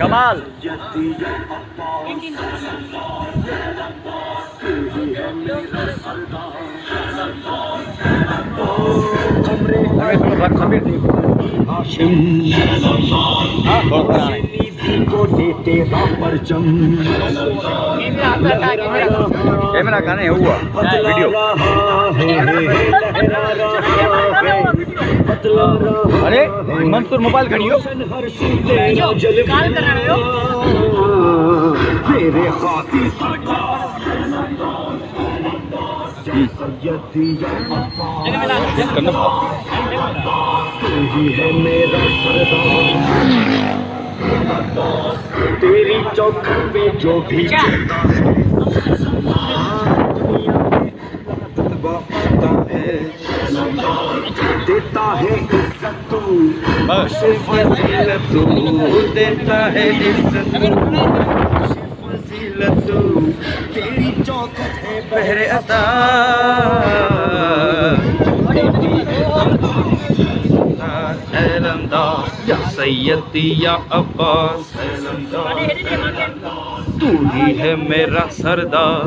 कमाल। को देते परचम कैमरा गाने हुआ वीडियो। अरे मंसूर मोबाइल खड़ियो मेरे खाती है मेरा तेरी चौखट पे जो भी देता है इज्जत तू, फजीलत तू देता है इज्जत तू, तेरी चौखट है पहरे अता या सैयदी या अब्बास तू ही है मेरा सरदार।